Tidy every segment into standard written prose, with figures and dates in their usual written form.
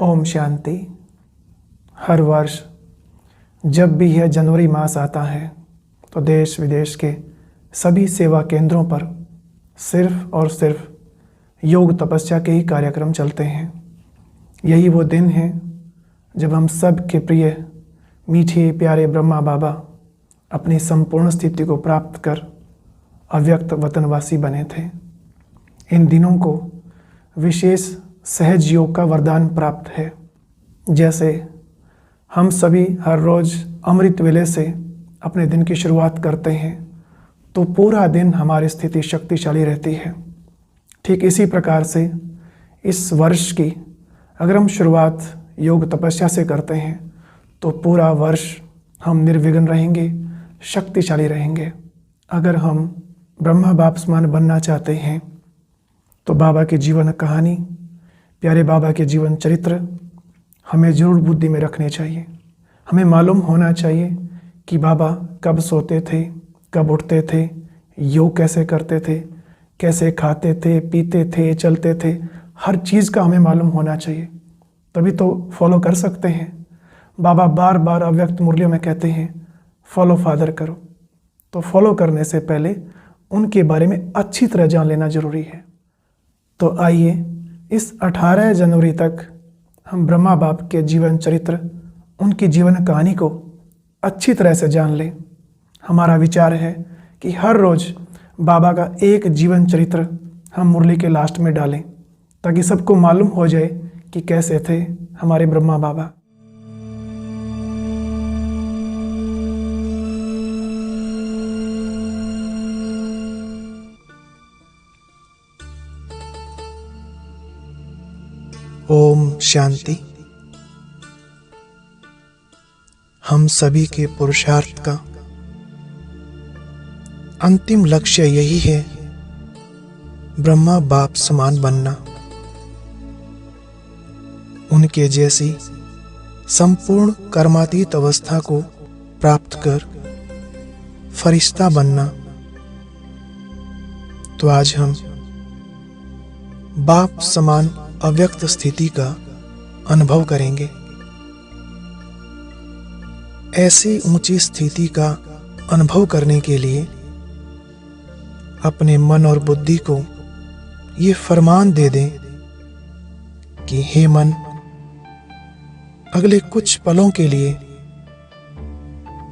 ओम शांति। हर वर्ष जब भी यह जनवरी मास आता है तो देश विदेश के सभी सेवा केंद्रों पर सिर्फ और सिर्फ योग तपस्या के ही कार्यक्रम चलते हैं। यही वो दिन है जब हम सब के प्रिय मीठे प्यारे ब्रह्मा बाबा अपनी संपूर्ण स्थिति को प्राप्त कर अव्यक्त वतनवासी बने थे। इन दिनों को विशेष सहज योग का वरदान प्राप्त है। जैसे हम सभी हर रोज़ अमृत वेले से अपने दिन की शुरुआत करते हैं तो पूरा दिन हमारी स्थिति शक्तिशाली रहती है। ठीक इसी प्रकार से इस वर्ष की अगर हम शुरुआत योग तपस्या से करते हैं तो पूरा वर्ष हम निर्विघ्न रहेंगे, शक्तिशाली रहेंगे। अगर हम ब्रह्मा बाप समान बनना चाहते हैं तो बाबा की जीवन कहानी, प्यारे बाबा के जीवन चरित्र हमें जरूर बुद्धि में रखने चाहिए। हमें मालूम होना चाहिए कि बाबा कब सोते थे, कब उठते थे, योग कैसे करते थे, कैसे खाते थे, पीते थे, चलते थे। हर चीज़ का हमें मालूम होना चाहिए, तभी तो फॉलो कर सकते हैं। बाबा बार बार अव्यक्त मुरलियों में कहते हैं फॉलो फादर करो। तो फॉलो करने से पहले उनके बारे में अच्छी तरह जान लेना जरूरी है। तो आइए इस 18 जनवरी तक हम ब्रह्मा बाप के जीवन चरित्र, उनकी जीवन कहानी को अच्छी तरह से जान लें। हमारा विचार है कि हर रोज़ बाबा का एक जीवन चरित्र हम मुरली के लास्ट में डालें ताकि सबको मालूम हो जाए कि कैसे थे हमारे ब्रह्मा बाबा। ओम शांति। हम सभी के पुरुषार्थ का अंतिम लक्ष्य यही है, ब्रह्मा बाप समान बनना, उनके जैसी संपूर्ण कर्मातीत अवस्था को प्राप्त कर फरिश्ता बनना। तो आज हम बाप समान अव्यक्त स्थिति का अनुभव करेंगे। ऐसी ऊंची स्थिति का अनुभव करने के लिए अपने मन और बुद्धि को ये फरमान दे दें कि हे मन, अगले कुछ पलों के लिए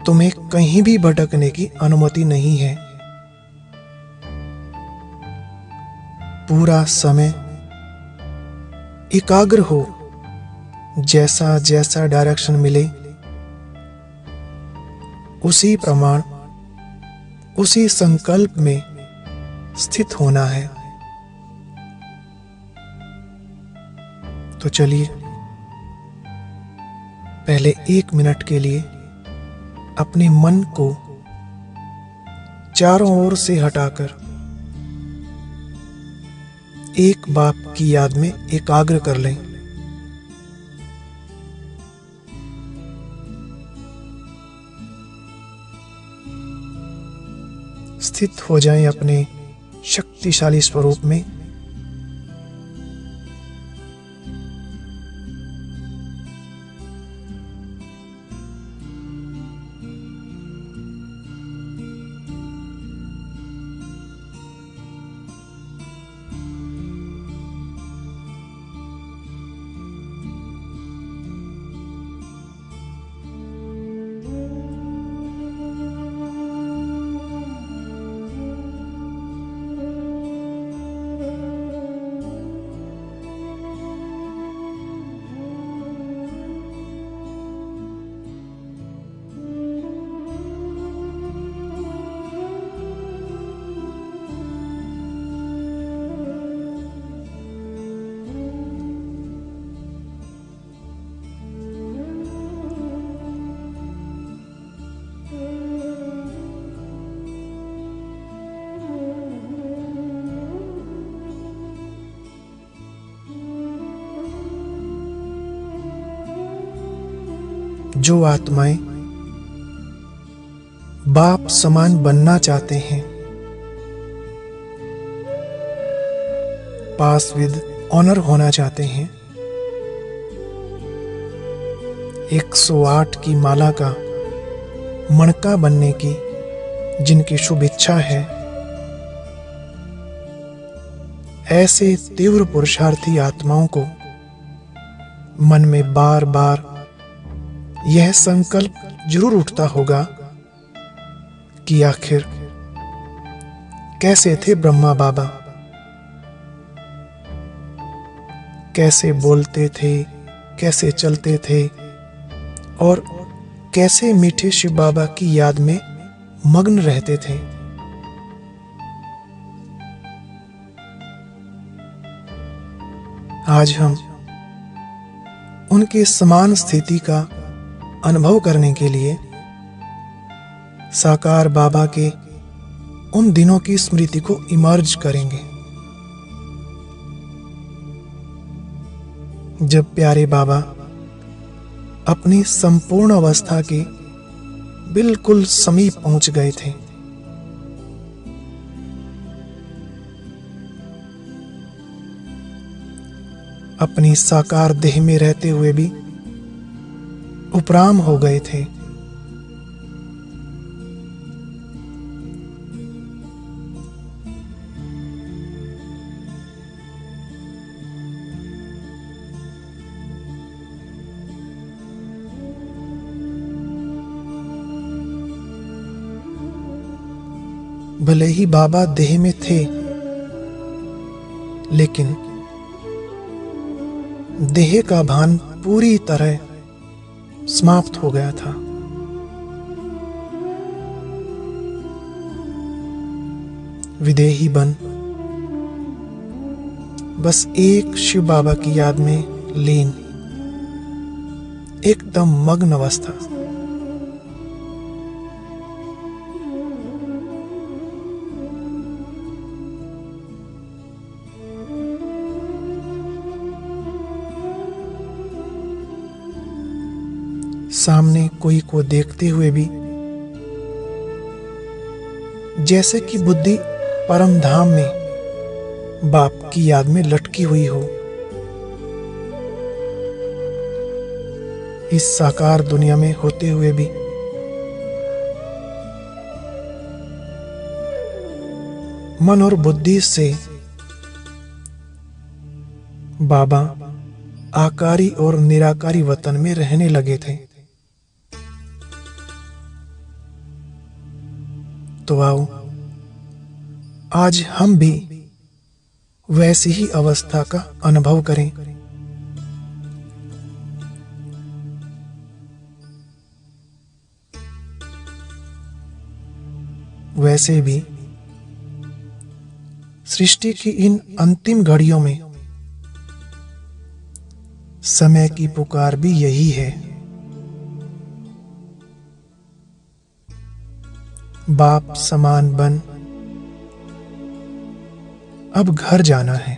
तुम्हें कहीं भी भटकने की अनुमति नहीं है। पूरा समय एकाग्र हो, जैसा जैसा डायरेक्शन मिले उसी प्रमाण, उसी संकल्प में स्थित होना है। तो चलिए पहले 1 मिनट के लिए अपने मन को चारों ओर से हटाकर एक बाप की याद में एकाग्र कर लें। स्थित हो जाएं अपने शक्तिशाली स्वरूप में। जो आत्माएं बाप समान बनना चाहते हैं, पास विद ऑनर होना चाहते हैं, 108 की माला का मणका बनने की जिनकी शुभ इच्छा है, ऐसे तीव्र पुरुषार्थी आत्माओं को मन में बार बार यह संकल्प जरूर उठता होगा कि आखिर कैसे थे ब्रह्मा बाबा, कैसे बोलते थे, कैसे चलते थे और कैसे मीठे शिव बाबा की याद में मग्न रहते थे। आज हम उनके समान स्थिति का अनुभव करने के लिए साकार बाबा के उन दिनों की स्मृति को इमर्ज करेंगे, जब प्यारे बाबा अपनी संपूर्ण अवस्था के बिल्कुल समीप पहुंच गए थे। अपनी साकार देह में रहते हुए भी उपराम हो गए थे। भले ही बाबा देह में थे, लेकिन देह का भान पूरी तरह समाप्त हो गया था। विदेही बन बस एक शिव बाबा की याद में लीन, एकदम मग्न अवस्था। सामने कोई को देखते हुए भी जैसे कि बुद्धि परम धाम में बाप की याद में लटकी हुई हो। इस साकार दुनिया में होते हुए भी मन और बुद्धि से बाबा आकारी और निराकारी वतन में रहने लगे थे। तो आओ आज हम भी वैसी ही अवस्था का अनुभव करें। वैसे भी सृष्टि की इन अंतिम घड़ियों में समय की पुकार भी यही है। बाप समान बन अब घर जाना है।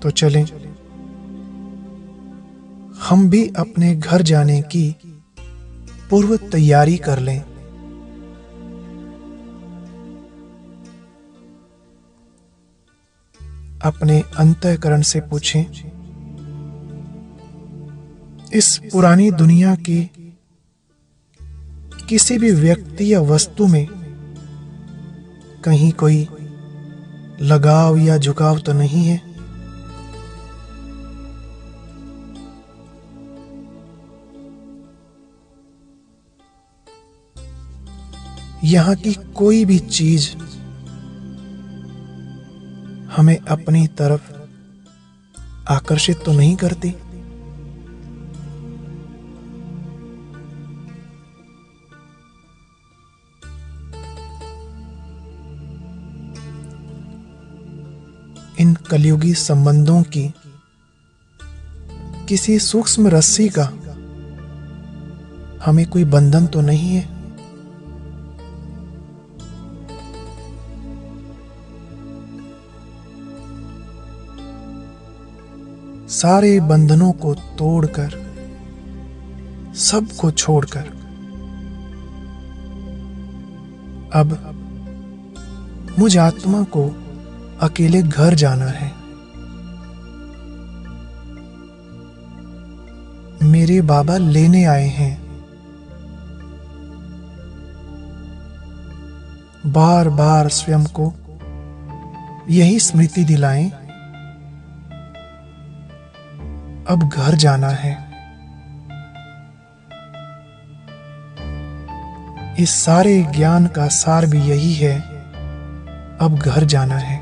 तो चलें हम भी अपने घर जाने की पूर्व तैयारी कर लें। अपने अंतःकरण से पूछें, इस पुरानी दुनिया की किसी भी व्यक्ति या वस्तु में कहीं कोई लगाव या झुकाव तो नहीं है? यहां की कोई भी चीज हमें अपनी तरफ आकर्षित तो नहीं करती? इन कलयुगी संबंधों की किसी सूक्ष्म रस्सी का हमें कोई बंधन तो नहीं है? सारे बंधनों को तोड़कर, सबको छोड़कर अब मुझ आत्मा को अकेले घर जाना है। मेरे बाबा लेने आए हैं। बार बार स्वयं को यही स्मृति दिलाएं, अब घर जाना है। इस सारे ज्ञान का सार भी यही है, अब घर जाना है।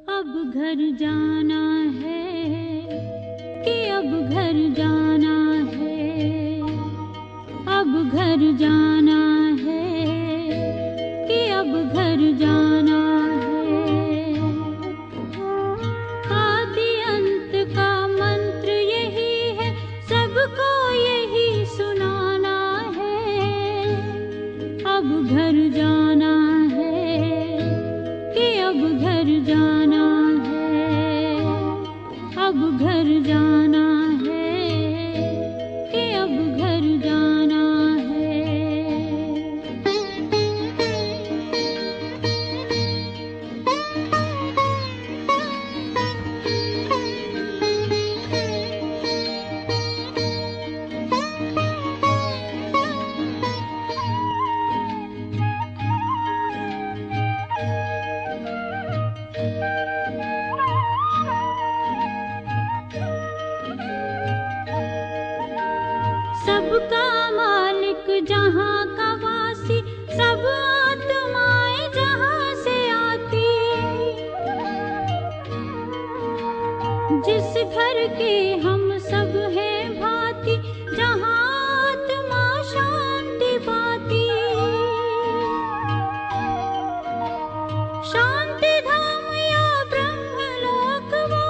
अब घर जाना है कि अब घर जाना है, अब घर जाना है कि अब घर जाना है। आदि अंत का मंत्र यही है, सबको यही सुनाना है। अब घर जाना है कि अब घर जाना है, अब घर जाना है कि अब घर जाना है। सबका मालिक जहाँ का वासी, सब आत्माएं जहाँ से आती। जिस घर के हम सब हैं भांति, जहाँ आत्मा शांति पाती। शांति धाम या ब्रह्मलोक वो,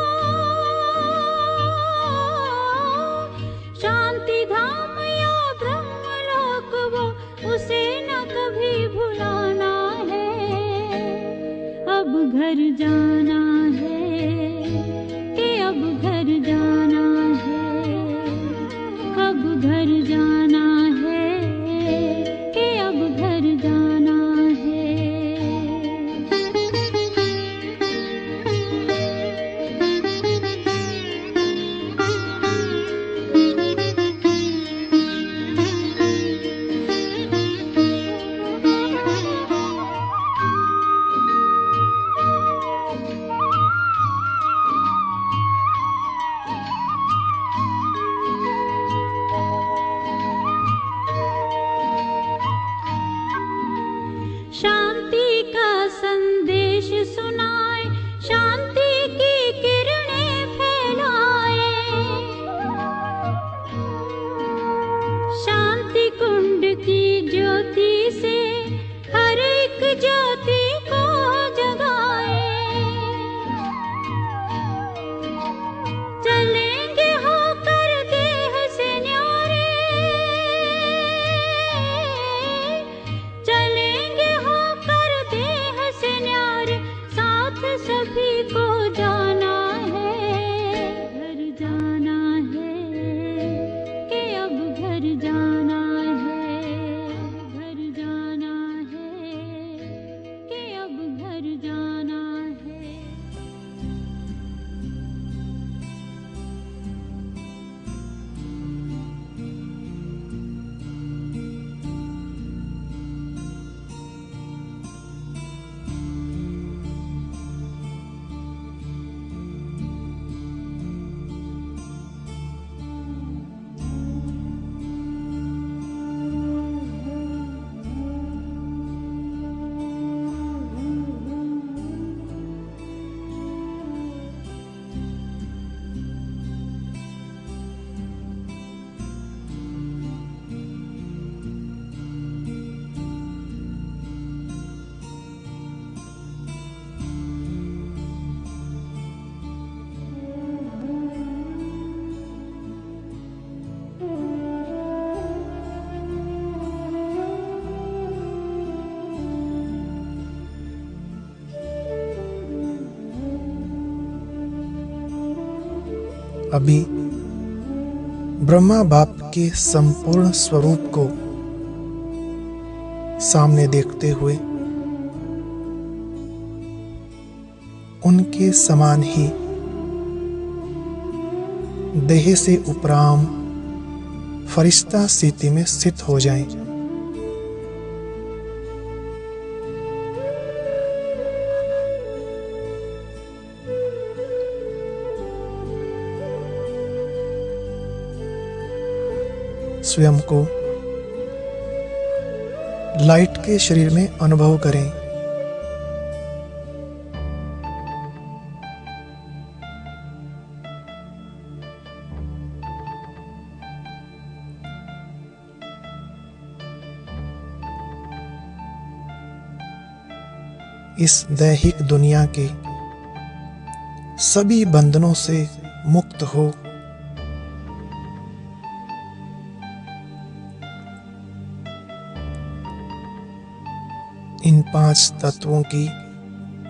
शांति धाम या ब्रह्मलोक वो, उसे न कभी भुलाना है। अब घर जाना है कि अब घर जाना है, अब घर जाना है कि अब घर जाना है। अभी ब्रह्मा बाप के संपूर्ण स्वरूप को सामने देखते हुए उनके समान ही देह से उपराम फरिश्ता स्थिति में स्थित हो जाएं। स्वयं को लाइट के शरीर में अनुभव करें। इस दैहिक दुनिया के सभी बंधनों से मुक्त हो इन 5 तत्वों की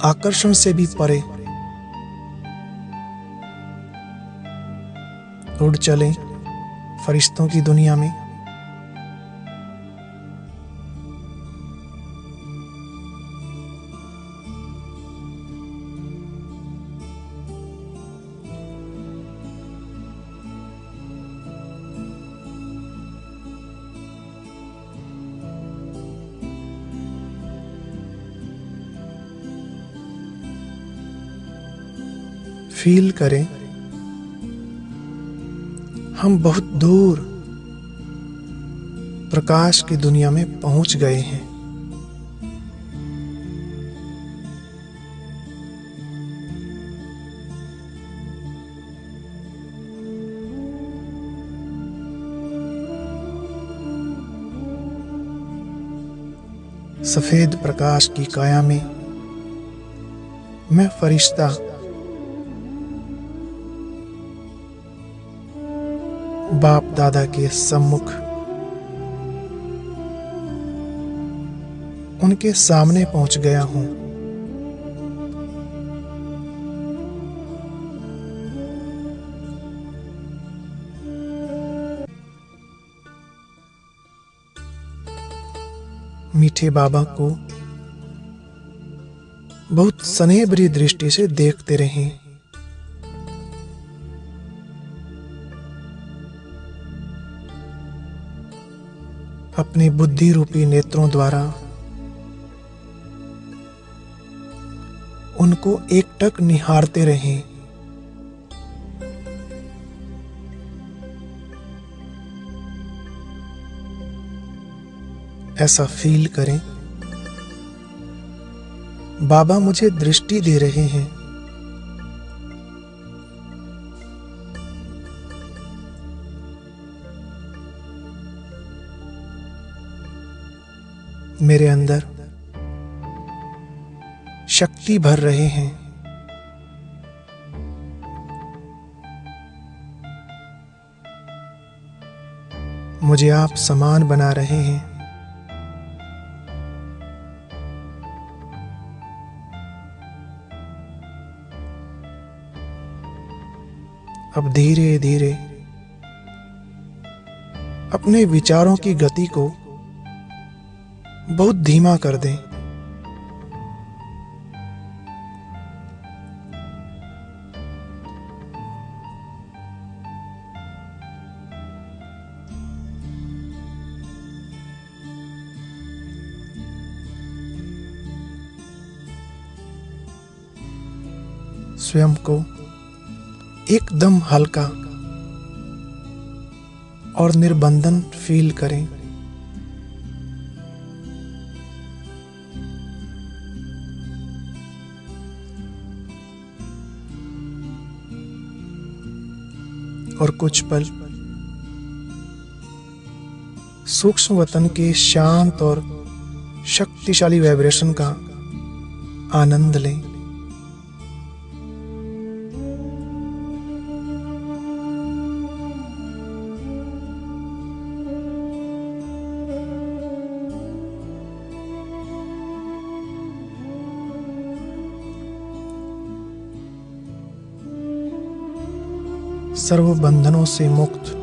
आकर्षण से भी परे उड़ चलें फरिश्तों की दुनिया में। फील करें हम बहुत दूर प्रकाश की दुनिया में पहुंच गए हैं। सफेद प्रकाश की काया में मैं फरिश्ता बाप दादा के सम्मुख उनके सामने पहुंच गया हूं। मीठे बाबा को बहुत स्नेह भरी दृष्टि से देखते रहें। अपने बुद्धि रूपी नेत्रों द्वारा उनको एकटक निहारते रहें। ऐसा फील करें बाबा मुझे दृष्टि दे रहे हैं। मेरे अंदर शक्ति भर रहे हैं। मुझे आप समान बना रहे हैं। अब धीरे धीरे अपने विचारों की गति को बहुत धीमा कर दें। स्वयं को एकदम हल्का और निर्बंधन फील करें। और कुछ पल सूक्ष्म वतन के शांत और शक्तिशाली वाइब्रेशन का आनंद लें। सर्व बंधनों से मुक्त,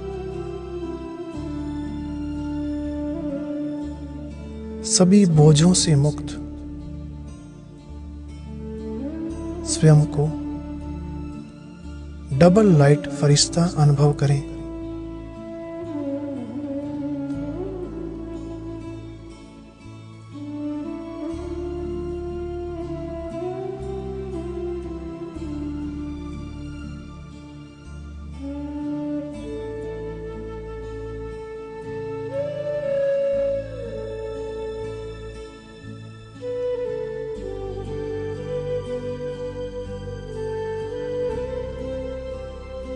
सभी बोझों से मुक्त, स्वयं को डबल लाइट फरिश्ता अनुभव करें।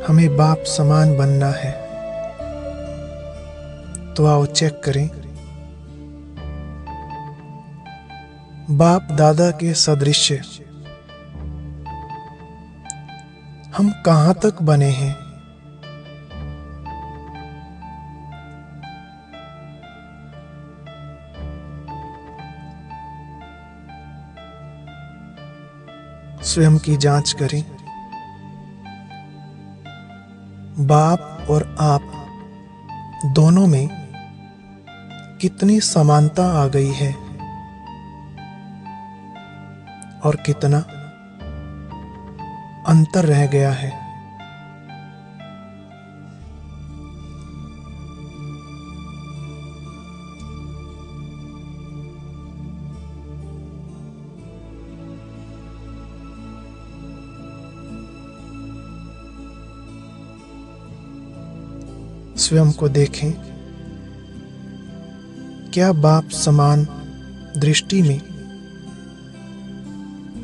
हमें बाप समान बनना है, तो आओ चेक करें। बाप दादा के सदृश हम कहां तक बने हैं? स्वयं की जांच करें। बाप और आप दोनों में कितनी समानता आ गई है और कितना अंतर रह गया है। स्वयं को देखें, क्या बाप समान दृष्टि में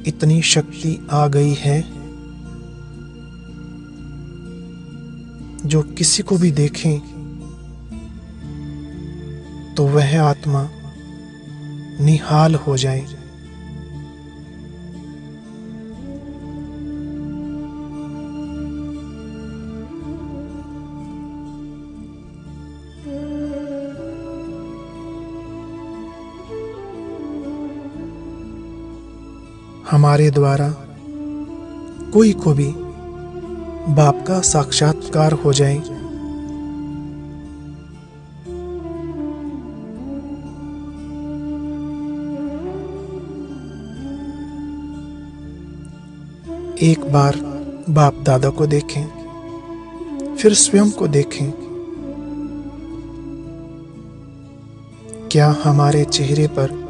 इतनी शक्ति आ गई है जो किसी को भी देखें तो वह आत्मा निहाल हो जाए। हमारे द्वारा कोई को भी बाप का साक्षात्कार हो जाए, एक बार बाप दादा को देखें, फिर स्वयं को देखें। क्या हमारे चेहरे पर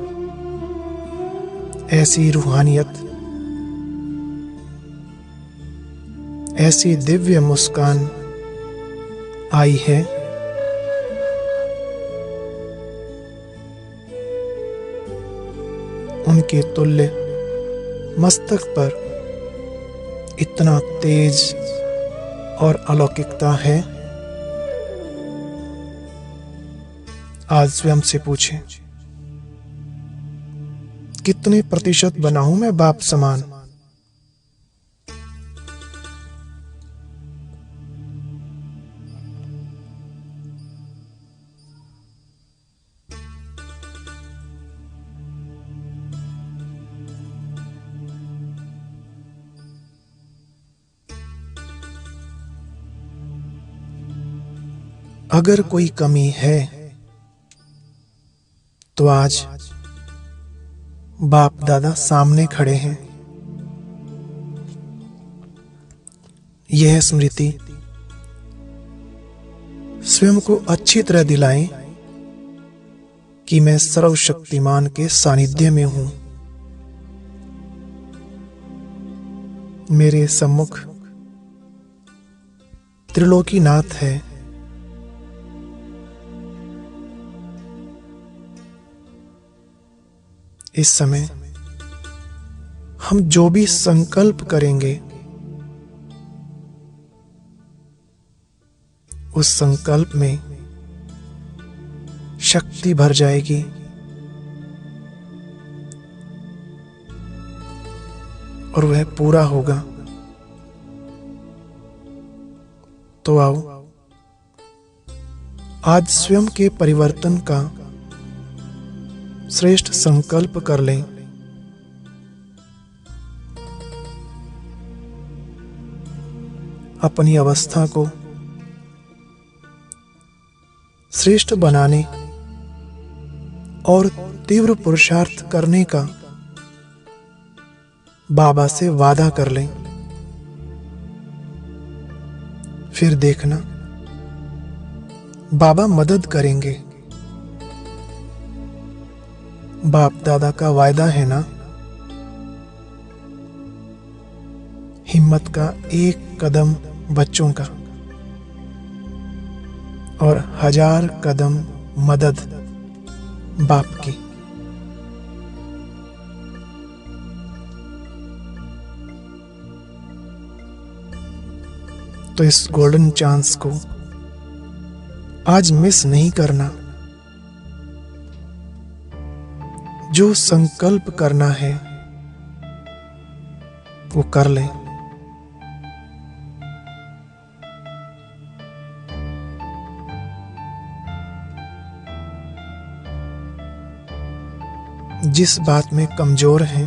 ऐसी रूहानियत, ऐसी दिव्य मुस्कान आई है? उनके तुल्य मस्तक पर इतना तेज और अलौकिकता है? आज स्वयं से पूछें, कितने प्रतिशत बना हूं मैं बाप समान? अगर कोई कमी है तो आज बाप दादा सामने खड़े हैं। यह स्मृति स्वयं को अच्छी तरह दिलाएं कि मैं सर्वशक्तिमान के सानिध्य में हूं। मेरे सम्मुख त्रिलोकीनाथ है। इस समय हम जो भी संकल्प करेंगे उस संकल्प में शक्ति भर जाएगी और वह पूरा होगा। तो आओ आज स्वयं के परिवर्तन का श्रेष्ठ संकल्प कर लें। अपनी अवस्था को श्रेष्ठ बनाने और तीव्र पुरुषार्थ करने का बाबा से वादा कर लें। फिर देखना बाबा मदद करेंगे। बाप दादा का वायदा है ना, हिम्मत का एक कदम बच्चों का और 1000 कदम मदद बाप की। तो इस गोल्डन चांस को आज मिस नहीं करना। जो संकल्प करना है वो कर लें। जिस बात में कमजोर हैं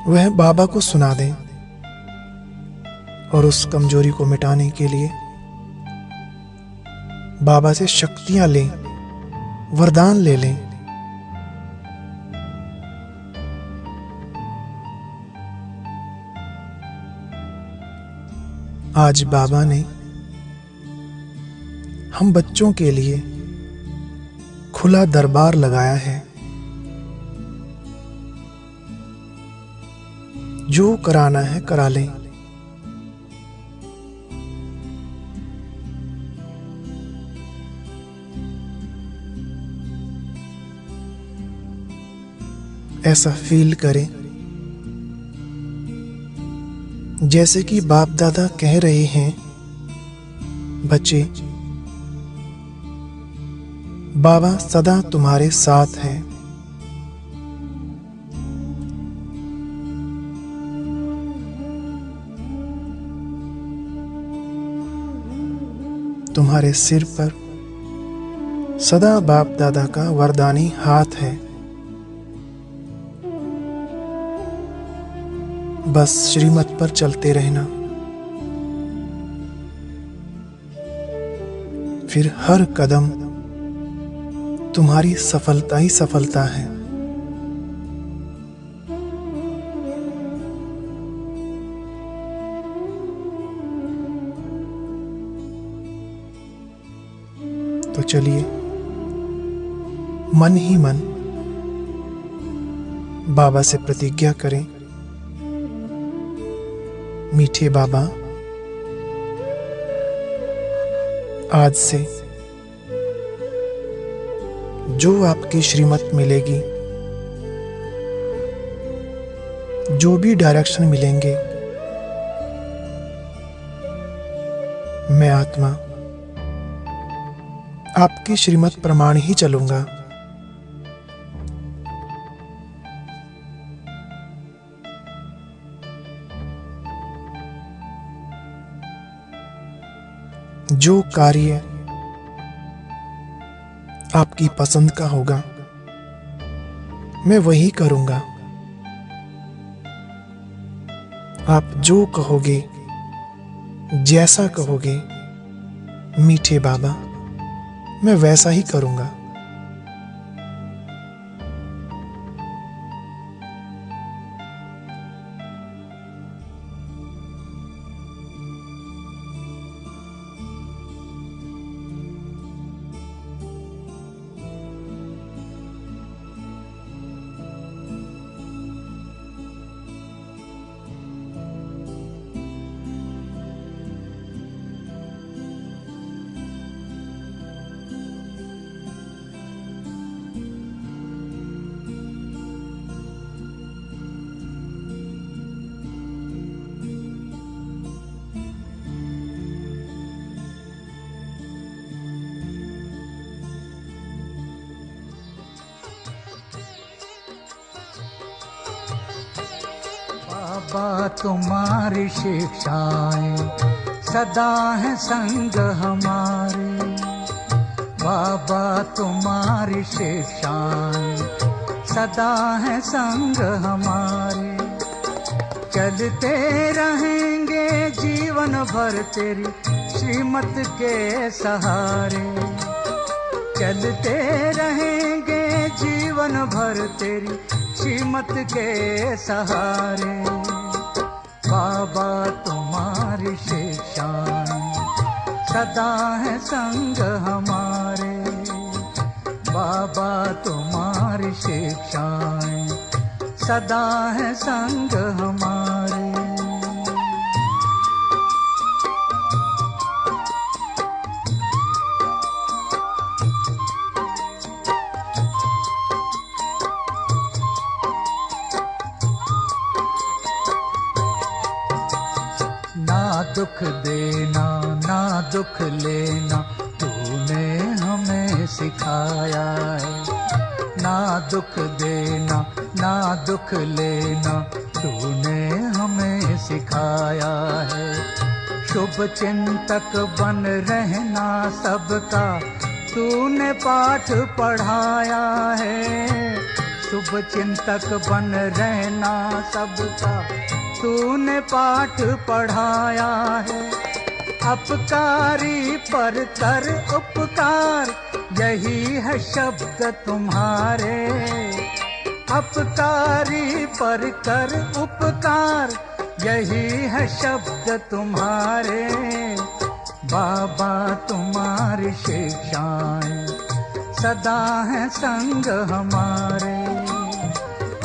वह बाबा को सुना दें और उस कमजोरी को मिटाने के लिए बाबा से शक्तियां लें, वरदान ले लें। आज बाबा ने हम बच्चों के लिए खुला दरबार लगाया है। जो कराना है करा लें। ऐसा फील करें जैसे कि बाप दादा कह रहे हैं, बच्चे बाबा सदा तुम्हारे साथ है। तुम्हारे सिर पर सदा बाप दादा का वरदानी हाथ है। बस श्रीमत पर चलते रहना। फिर हर कदम तुम्हारी सफलता ही सफलता है। तो चलिए मन ही मन बाबा से प्रतिज्ञा करें, मीठे बाबा आज से जो आपकी श्रीमत मिलेगी, जो भी डायरेक्शन मिलेंगे, मैं आत्मा आपकी श्रीमत प्रमाण ही चलूंगा। जो कार्य आपकी पसंद का होगा मैं वही करूंगा। आप जो कहोगे, जैसा कहोगे मीठे बाबा, मैं वैसा ही करूंगा। बाबा तुम्हारी शिक्षाएं सदा है संग हमारे। बाबा तुम्हारी शिक्षाएं सदा है संग हमारे। चलते रहेंगे जीवन भर तेरी श्रीमत के सहारे, चलते रहेंगे जीवन भर तेरी श्रीमत के सहारे। बाबा तुम्हारी शिक्षाएं सदा है संग हमारे, बाबा तुम्हारी शिक्षाएं सदा है संग हमारे। ना दुख देना ना दुख लेना तूने हमें सिखाया है, ना दुख देना ना दुख लेना तूने हमें सिखाया है। शुभ चिंतक बन रहना सबका तूने पाठ पढ़ाया है, शुभ चिंतक बन रहना सबका तूने पाठ पढ़ाया है। अपकारी पर कर उपकार यही है शब्द तुम्हारे, अपकारी पर कर उपकार यही है शब्द तुम्हारे। बाबा तुम्हारी शिक्षाएं सदा है संग हमारे,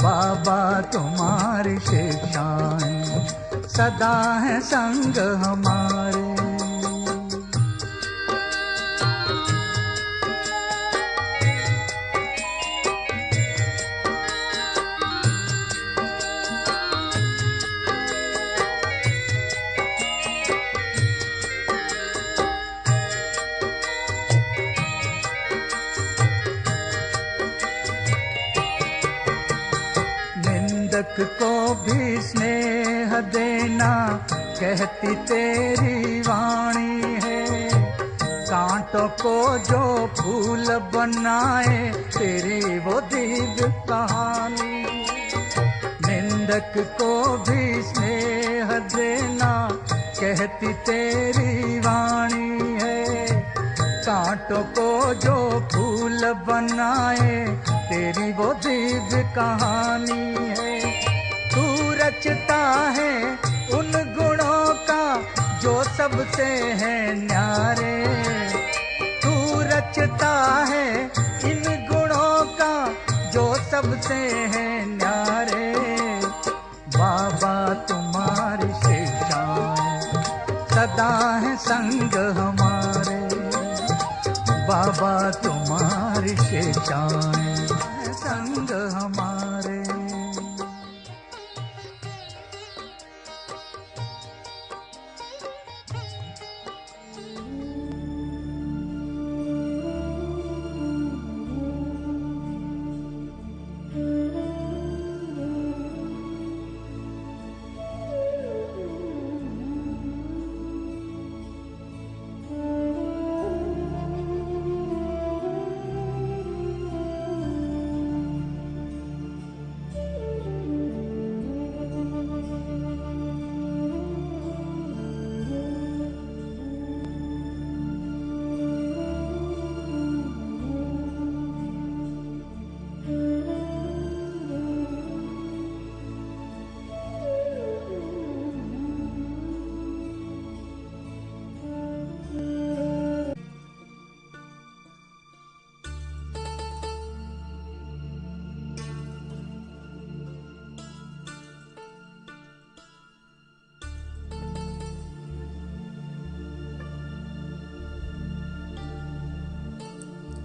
बाबा तुम्हारी शिक्षाएं सदा है संग हमारे। निंदक को भी स्नेह देना कहती तेरी वाणी है, कांटों को जो फूल बनाए तेरी वो दिव्य कहानी। निंदक को भी स्नेह देना कहती तेरी वाणी है, कांटों को जो फूल बनाए तेरी वो दिव्य कहानी है। तू रचता है उन गुणों का जो सबसे है न्यारे, तू रचता है इन गुणों का जो सबसे है न्यारे। बाबा तुम्हारी शिक्षाएं सदा है संग हमारे, बाबा तुम्हारी शिक्षाएं संग हमारे।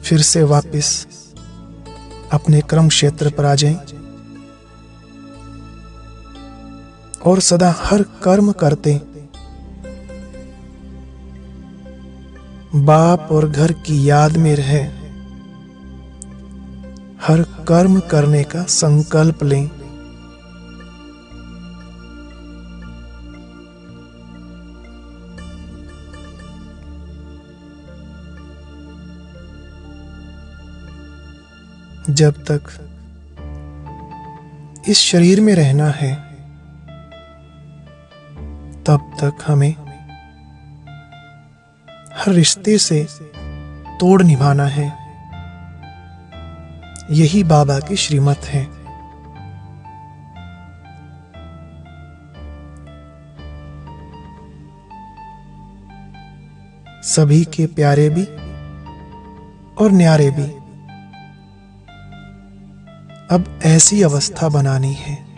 फिर से वापस अपने कर्म क्षेत्र पर आ जाएं और सदा हर कर्म करते बाप और घर की याद में रहे, हर कर्म करने का संकल्प लें। जब तक इस शरीर में रहना है तब तक हमें हर रिश्ते से तोड़ निभाना है। यही बाबा की श्रीमत है। सभी के प्यारे भी और न्यारे भी। अब ऐसी अवस्था बनानी है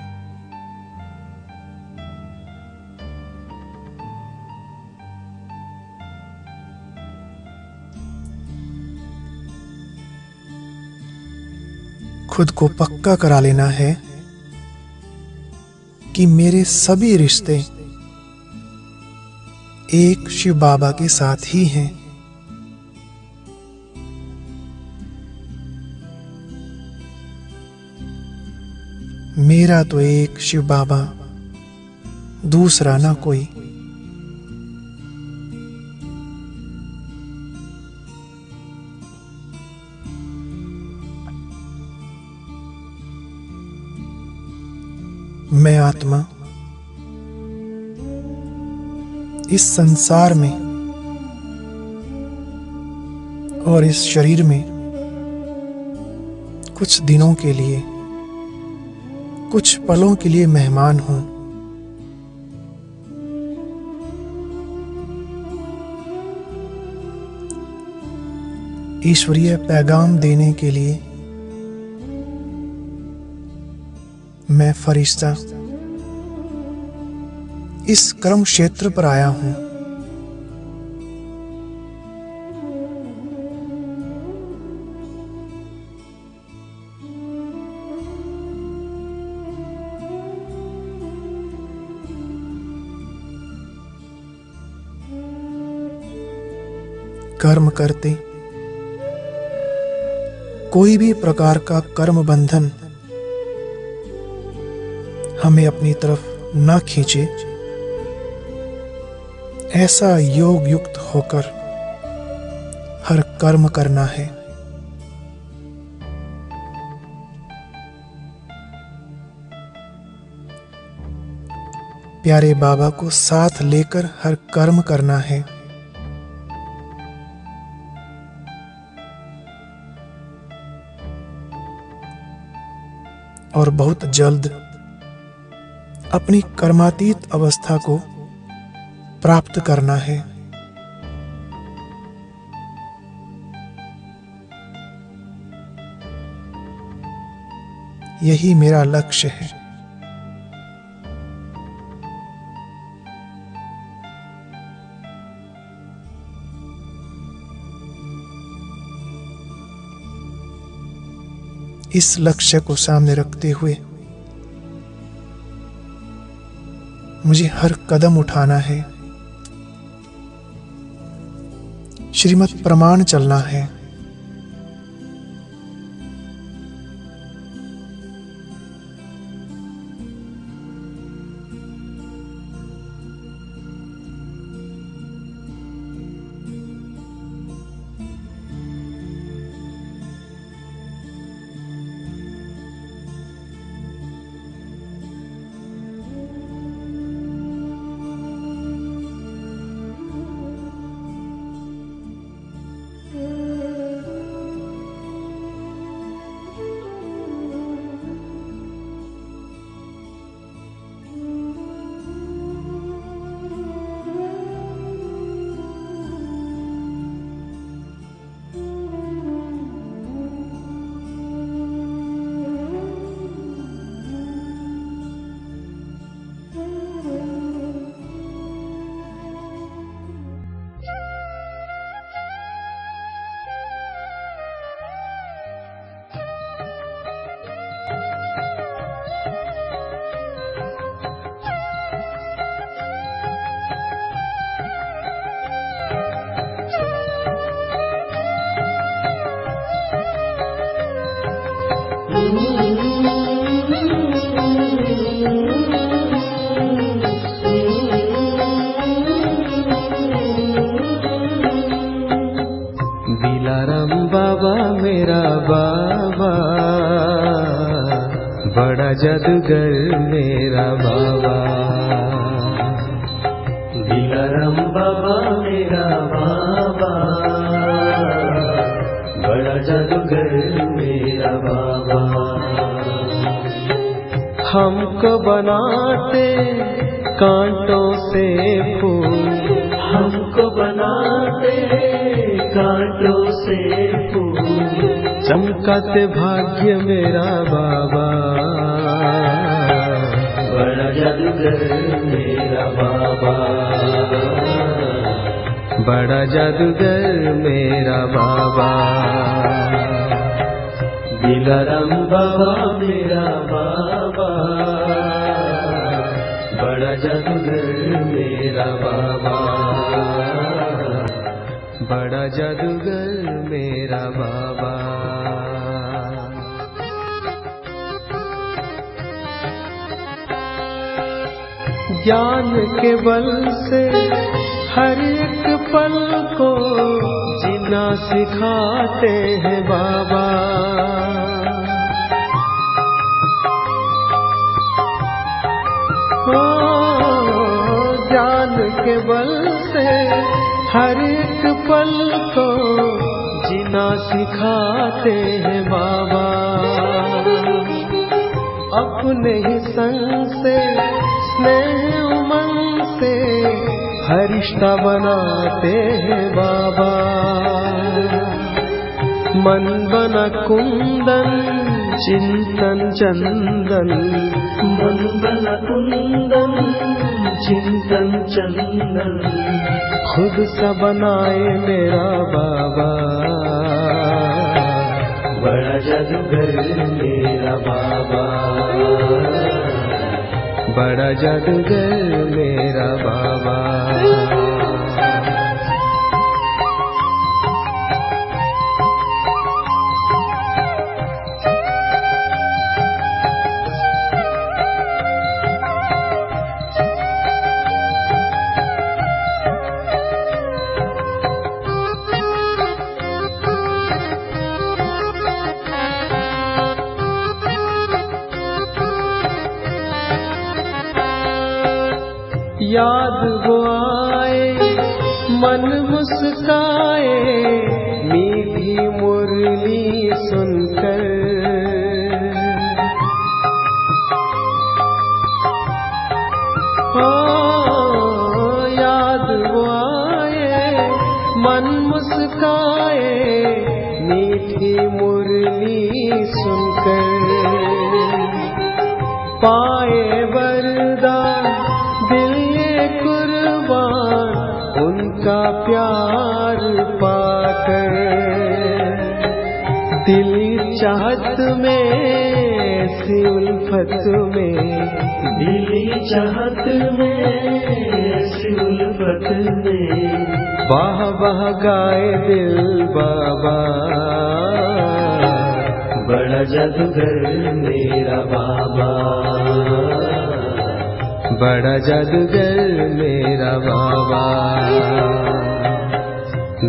खुद को पक्का करा लेना है कि मेरे सभी रिश्ते एक शिव बाबा के साथ ही हैं। मेरा तो एक शिव बाबा, दूसरा ना कोई। मैं आत्मा इस संसार में और इस शरीर में कुछ दिनों के लिए, कुछ पलों के लिए मेहमान हूं। ईश्वरीय पैगाम देने के लिए मैं फरिश्ता इस कर्म क्षेत्र पर आया हूं। कर्म करते कोई भी प्रकार का कर्म बंधन हमें अपनी तरफ न खींचे, ऐसा योग युक्त होकर हर कर्म करना है। प्यारे बाबा को साथ लेकर हर कर्म करना है। और बहुत जल्द अपनी कर्मातीत अवस्था को प्राप्त करना है। यही मेरा लक्ष्य है। इस लक्ष्य को सामने रखते हुए मुझे हर कदम उठाना है, श्रीमत प्रमाण चलना है। दिलाराम बाबा मेरा बाबा, बड़ा जादूगर मेरा बाबा। जादूगर मेरा बाबा। हमको बनाते कांटों से फूल, हमको बनाते कांटों से फूल, चमकाते भाग्य मेरा बाबा। बड़ा जादूगर मेरा बाबा, बड़ा जादूगर मेरा बाबा। दिलाराम बाबा मेरा बाबा, बड़ा जादूगर मेरा बाबा, बड़ा जादूगर मेरा बाबा। ज्ञान के बल से हर एक पल को जीना सिखाते हैं बाबा। ओ ज्ञान के बल से हर एक पल को जीना सिखाते हैं बाबा। अपने ही संग से स्नेह उमंग से रिश्ता बनाते हैं बाबा। मन बना कुंदन चिंतन चंदन, मन बना कुंदन चिंतन चंदन, खुद सा बनाए मेरा बाबा। बड़ा जादूगर मेरा बाबा, बड़ा जादूगर मेरा बाबा। याद वो आए मन मुस्काए मीठी मुरली सुनकर। याद वो आए मन मुस्काए मीठी मुरली सुनकर। पाए वरदान दिल कुर्बान उनका प्यार पाकर। दिल चाहत में ऐसी उल्फत में, दिल चाहत में ऐसी उल्फत में, वाह वाह गाए दिल बाबा। बड़ा जादूगर मेरा बाबा, बड़ा जादूगर मेरा बाबा।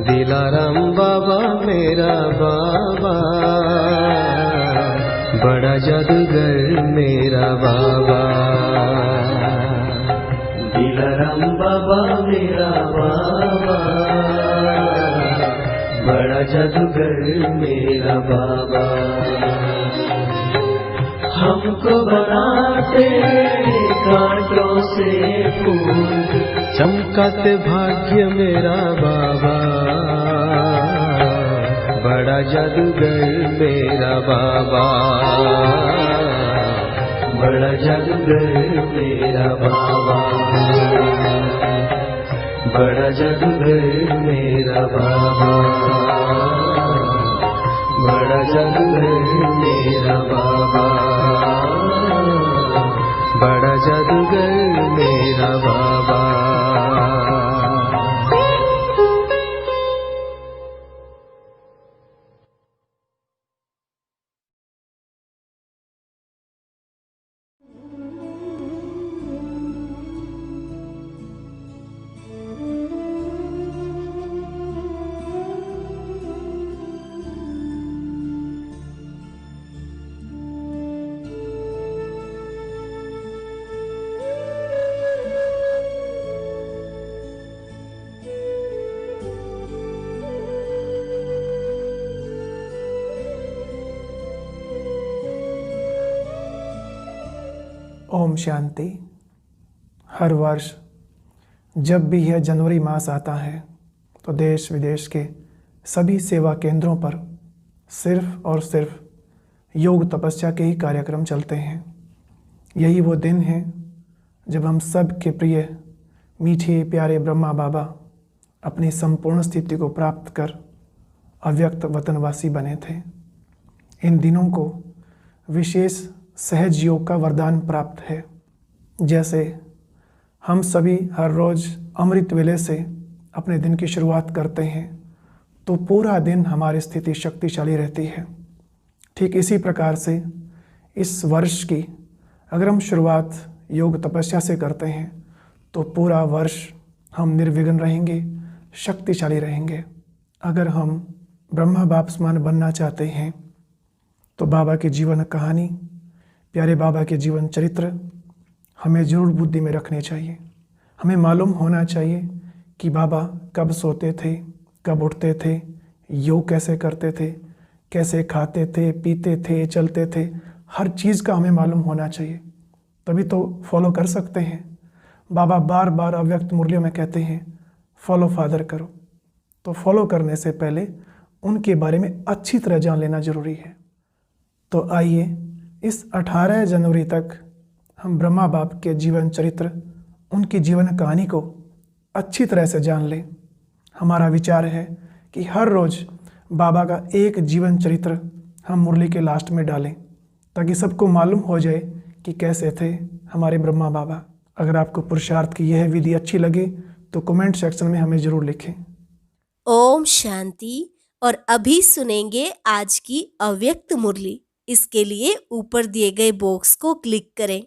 दिलाराम बाबा मेरा बाबा, बड़ा जादूगर मेरा बाबा। दिलाराम बाबा मेरा बाबा, बड़ा जादूगर मेरा बाबा। हमको बनाते कांटों से फूल, चमकाते भाग्य मेरा बाबा। बड़ा जादूगर मेरा बाबा, बड़ा जादूगर मेरा बाबा। बड़ा जादूगर मेरा बाबा, बड़ा जादूगर मेरा बाबा। बड़ा जादूगर मेरा बाबा। ओम शांति। हर वर्ष जब भी यह जनवरी मास आता है तो देश विदेश के सभी सेवा केंद्रों पर सिर्फ और सिर्फ योग तपस्या के ही कार्यक्रम चलते हैं। यही वो दिन है जब हम सब के प्रिय मीठे प्यारे ब्रह्मा बाबा अपनी संपूर्ण स्थिति को प्राप्त कर अव्यक्त वतनवासी बने थे। इन दिनों को विशेष सहज योग का वरदान प्राप्त है। जैसे हम सभी हर रोज़ अमृत वेले से अपने दिन की शुरुआत करते हैं तो पूरा दिन हमारी स्थिति शक्तिशाली रहती है। ठीक इसी प्रकार से इस वर्ष की अगर हम शुरुआत योग तपस्या से करते हैं तो पूरा वर्ष हम निर्विघ्न रहेंगे, शक्तिशाली रहेंगे। अगर हम ब्रह्मा बाप समान बनना चाहते हैं तो बाबा की जीवन कहानी, प्यारे बाबा के जीवन चरित्र हमें जरूर बुद्धि में रखने चाहिए। हमें मालूम होना चाहिए कि बाबा कब सोते थे, कब उठते थे, योग कैसे करते थे, कैसे खाते थे, पीते थे, चलते थे। हर चीज़ का हमें मालूम होना चाहिए, तभी तो फॉलो कर सकते हैं। बाबा बार बार अव्यक्त मुरलियों में कहते हैं फॉलो फादर करो। तो फॉलो करने से पहले उनके बारे में अच्छी तरह जान लेना जरूरी है। तो आइए इस 18 जनवरी तक हम ब्रह्मा बाप के जीवन चरित्र, उनकी जीवन कहानी को अच्छी तरह से जान लें। हमारा विचार है कि हर रोज़ बाबा का एक जीवन चरित्र हम मुरली के लास्ट में डालें ताकि सबको मालूम हो जाए कि कैसे थे हमारे ब्रह्मा बाबा। अगर आपको पुरुषार्थ की यह विधि अच्छी लगे तो कमेंट सेक्शन में हमें ज़रूर लिखें। ओम शांति। और अभी सुनेंगे आज की अव्यक्त मुरली। इसके लिए ऊपर दिए गए बॉक्स को क्लिक करें।